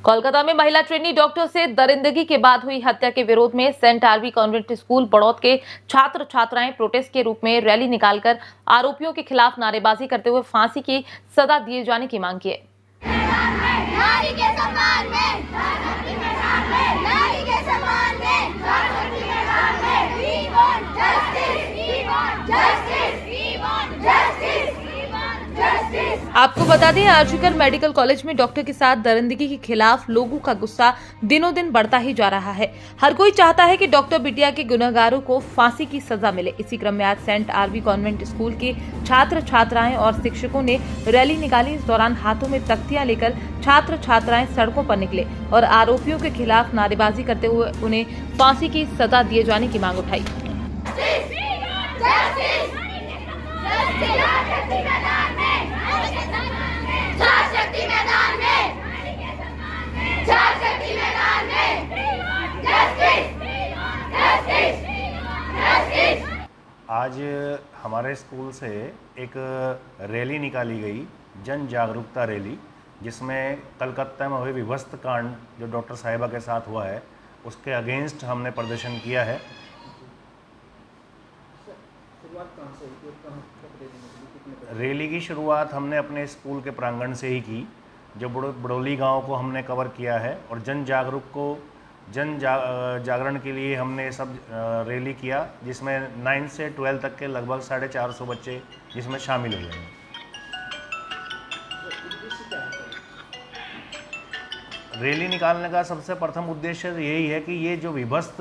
कोलकाता में महिला trainee doctor से दरिंदगी के बाद हुई हत्या के विरोध में saint RV convent school Baraut के छात्र छात्राएं प्रोटेस्ट के रूप में रैली निकालकर आरोपियों के खिलाफ नारेबाजी करते हुए फांसी की सजा दिए जाने की मांग की है। नारी के सम्मान में, नारी के सम्मान में, we want justice, we want justice, we want justice, we want justice। आपको बता दें, आर्जिकर मेडिकल कॉलेज में डॉक्टर के साथ दरिंदगी के खिलाफ लोगों का गुस्सा दिनों दिन बढ़ता ही जा रहा है। हर कोई चाहता है कि डॉक्टर बिटिया के गुनहगारों को फांसी की सजा मिले। इसी क्रम में आज सेंट आरवी कॉन्वेंट स्कूल के छात्र छात्राएं और शिक्षकों ने रैली निकाली। इस दौरान हाथों में तख्तियां लेकर छात्र छात्राएं सड़कों पर निकले और आरोपियों के खिलाफ नारेबाजी करते हुए उन्हें फांसी की सजा दिए जाने की मांग उठाई। आज हमारे स्कूल से एक रैली निकाली गई, जन जागरूकता रैली, जिसमें कलकत्ता में हुए विभत्स कांड जो डॉक्टर साहिबा के साथ हुआ है उसके अगेंस्ट हमने प्रदर्शन किया है। रैली की शुरुआत हमने अपने स्कूल के प्रांगण से ही की, जो बड़ौली गांव को हमने कवर किया है और जागरण के लिए हमने सब रैली किया, जिसमें 9 से 12 तक के लगभग 450 बच्चे जिसमें शामिल हुए हैं। रैली निकालने का सबसे प्रथम उद्देश्य यही है कि ये जो विभत्स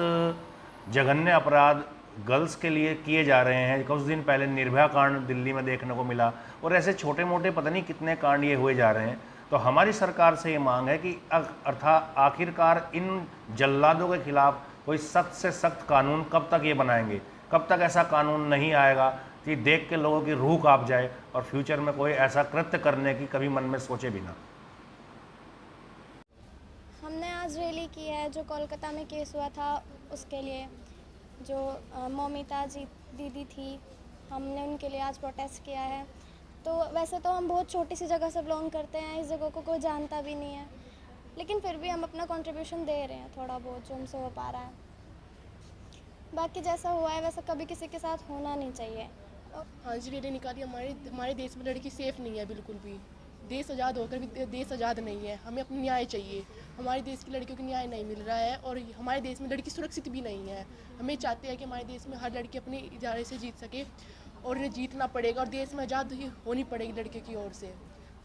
जघन्य अपराध गर्ल्स के लिए किए जा रहे हैं, कुछ दिन पहले निर्भया कांड दिल्ली में देखने को मिला और ऐसे छोटे मोटे पता नहीं कितने कांड ये हुए जा रहे हैं। तो हमारी सरकार से ये मांग है कि अर्थात आखिरकार इन जल्लादों के खिलाफ कोई सख्त से सख्त कानून कब तक ये बनाएंगे, कब तक ऐसा कानून नहीं आएगा कि देख के लोगों की रूह कांप जाए और फ्यूचर में कोई ऐसा कृत्य करने की कभी मन में सोचे भी ना। हमने आज रैली की है जो कोलकाता में केस हुआ था उसके लिए, जो मौमिता जी दीदी थी, हमने उनके लिए आज प्रोटेस्ट किया है। तो वैसे तो हम बहुत छोटी सी जगह से बिलोंग करते हैं, इस जगह को कोई जानता भी नहीं है, लेकिन फिर भी हम अपना कंट्रीब्यूशन दे रहे हैं थोड़ा बहुत जो हमसे हो पा रहा है। बाकी जैसा हुआ है वैसा कभी किसी के साथ होना नहीं चाहिए। हाँ जी, रैली निकाली। हमारे देश में लड़की सेफ़ नहीं है बिल्कुल भी। देश आज़ाद होकर भी देश आज़ाद नहीं है। हमें अपना न्याय चाहिए। हमारे देश की लड़कियों को न्याय नहीं मिल रहा है और हमारे देश में लड़की सुरक्षित भी नहीं है। हमें चाहते हैं कि हमारे देश में हर लड़की अपने इजारे से जीत सके और उन्हें जीतना पड़ेगा और देश में आज़ाद होनी पड़ेगी लड़कियों की ओर से।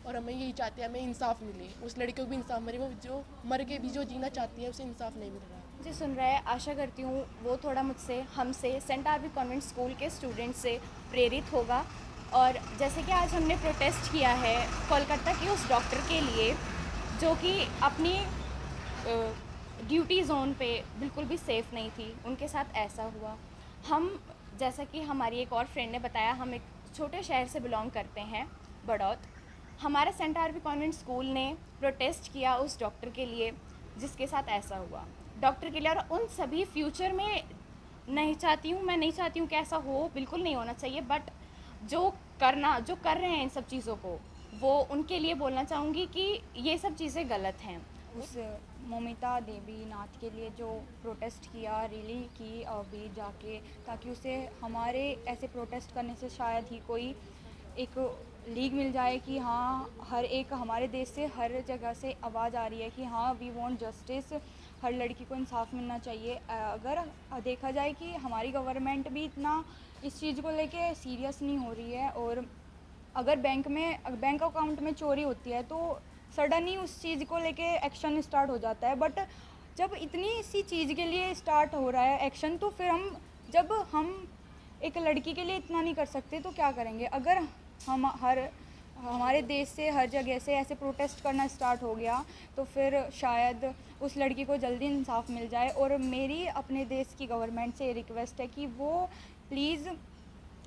और हमें यही चाहते हैं हमें इंसाफ मिले, उस लड़कियों को भी इंसाफ मिले, वो जो मर के भी जो जीना चाहती है उसे इंसाफ नहीं मिल रहा है। जी सुन रहे हैं, आशा करती हूँ वो थोड़ा मुझसे, हमसे, सेंट आरवी कॉन्वेंट स्कूल के स्टूडेंट से प्रेरित होगा। और जैसे कि आज हमने प्रोटेस्ट किया है कोलकाता के उस डॉक्टर के लिए जो कि अपनी ड्यूटी जोन पे बिल्कुल भी सेफ़ नहीं थी, उनके साथ ऐसा हुआ। हम, जैसा कि हमारी एक और फ्रेंड ने बताया, हम एक छोटे शहर से बिलोंग करते हैं, बड़ौत। हमारा सेंट आरवी कॉन्वेंट स्कूल ने प्रोटेस्ट किया उस डॉक्टर के लिए जिसके साथ ऐसा हुआ, डॉक्टर के लिए। और उन सभी फ्यूचर में नहीं चाहती हूँ कि ऐसा हो, बिल्कुल नहीं होना चाहिए, बट जो कर रहे हैं इन सब चीज़ों को, वो उनके लिए बोलना चाहूँगी कि ये सब चीज़ें गलत हैं। उस मौमिता देवी नाथ के लिए जो प्रोटेस्ट किया, रैली की अभी जाके, ताकि उसे हमारे ऐसे प्रोटेस्ट करने से शायद ही कोई एक लीग मिल जाए कि हाँ, हर एक हमारे देश से हर जगह से आवाज़ आ रही है कि हाँ, वी वांट जस्टिस, हर लड़की को इंसाफ मिलना चाहिए। अगर देखा जाए कि हमारी गवर्नमेंट भी इतना इस चीज़ को लेके सीरियस नहीं हो रही है, और अगर बैंक अकाउंट में चोरी होती है तो सडन ही उस चीज़ को लेके एक्शन स्टार्ट हो जाता है। बट जब इतनी सी चीज़ के लिए स्टार्ट हो रहा है एक्शन, तो फिर जब हम एक लड़की के लिए इतना नहीं कर सकते तो क्या करेंगे। अगर हमारे देश से हर जगह से ऐसे प्रोटेस्ट करना स्टार्ट हो गया तो फिर शायद उस लड़की को जल्दी इंसाफ मिल जाए। और मेरी अपने देश की गवर्नमेंट से रिक्वेस्ट है कि वो प्लीज़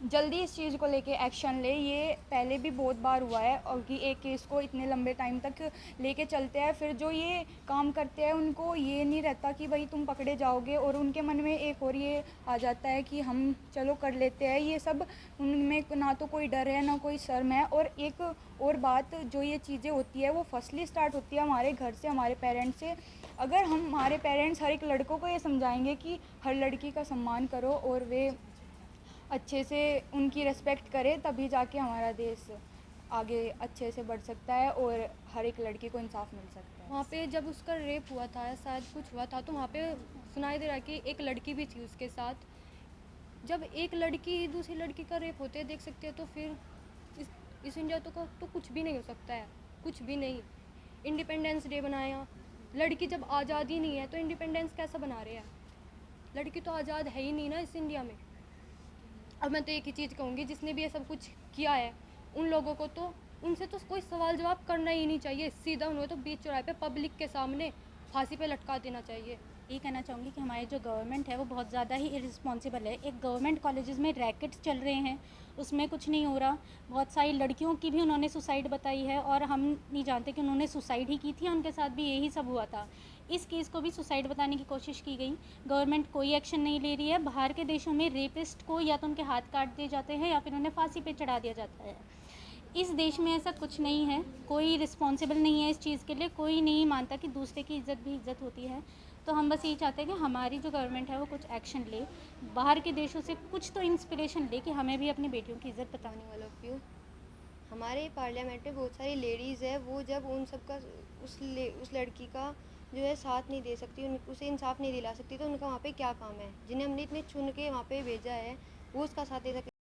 जल्दी इस चीज़ को लेके एक्शन ले। ये पहले भी बहुत बार हुआ है और कि एक केस को इतने लंबे टाइम तक लेके चलते हैं, फिर जो ये काम करते हैं उनको ये नहीं रहता कि भाई तुम पकड़े जाओगे, और उनके मन में एक और ये आ जाता है कि हम चलो कर लेते हैं। ये सब उनमें ना तो कोई डर है ना कोई शर्म है। और एक और बात, जो ये चीज़ें होती है वो फर्स्टली स्टार्ट होती है हमारे घर से, हमारे पेरेंट्स से। अगर हमारे पेरेंट्स हर एक लड़कों को ये समझाएंगे कि हर लड़की का सम्मान करो और वे अच्छे से उनकी रिस्पेक्ट करें, तभी जाके हमारा देश आगे अच्छे से बढ़ सकता है और हर एक लड़की को इंसाफ मिल सकता है। वहाँ पे जब उसका रेप हुआ था या शायद कुछ हुआ था, तो वहाँ पे सुनाई दे रहा है कि एक लड़की भी थी उसके साथ। जब एक लड़की दूसरी लड़की का रेप होते देख सकते हैं, तो फिर इस इंडिया तो कुछ भी नहीं हो सकता है, कुछ भी नहीं। इंडिपेंडेंस डे बनाया, लड़की जब आज़ाद ही नहीं है तो इंडिपेंडेंस कैसा बना रहे हैं? लड़की तो आज़ाद है ही नहीं ना इस इंडिया में। अब मैं तो एक ही चीज़ कहूँगी, जिसने भी ये सब कुछ किया है उन लोगों को तो उनसे तो कोई सवाल जवाब करना ही नहीं चाहिए, सीधा उन्हें तो बीच चौराहे पे पब्लिक के सामने फांसी पे लटका देना चाहिए। ये कहना चाहूँगी कि हमारी जो गवर्नमेंट है वो बहुत ज़्यादा ही इररिस्पॉन्सिबल है। एक गवर्नमेंट कॉलेजेस में रैकेट्स चल रहे हैं, उसमें कुछ नहीं हो रहा। बहुत सारी लड़कियों की भी उन्होंने सुसाइड बताई है और हम नहीं जानते कि उन्होंने सुसाइड ही की थी, उनके साथ भी यही सब हुआ था। इस केस को भी सुसाइड बताने की कोशिश की गई, गवर्नमेंट कोई एक्शन नहीं ले रही है। बाहर के देशों में रेपिस्ट को या तो उनके हाथ काट दिए जाते हैं या फिर उन्हें फांसी पे चढ़ा दिया जाता है। इस देश में ऐसा कुछ नहीं है, कोई रिस्पॉन्सिबल नहीं है इस चीज़ के लिए, कोई नहीं मानता कि दूसरे की इज़्ज़त भी इज़्ज़त होती है। तो हम बस यही चाहते हैं कि हमारी जो गवर्नमेंट है वो कुछ एक्शन ले, बाहर के देशों से कुछ तो इंस्पिरेशन ले कि हमें भी अपनी बेटियों की इज़्ज़त बताने वाला। हमारे पार्लियामेंट में बहुत सारी लेडीज़ है, वो जब उन सब का उस लड़की का जो है साथ नहीं दे सकती, उसे इंसाफ नहीं दिला सकती, तो उनका वहाँ पे क्या काम है? जिन्हें हमने इतने चुन के वहाँ पे भेजा है, वो उसका साथ दे सकते।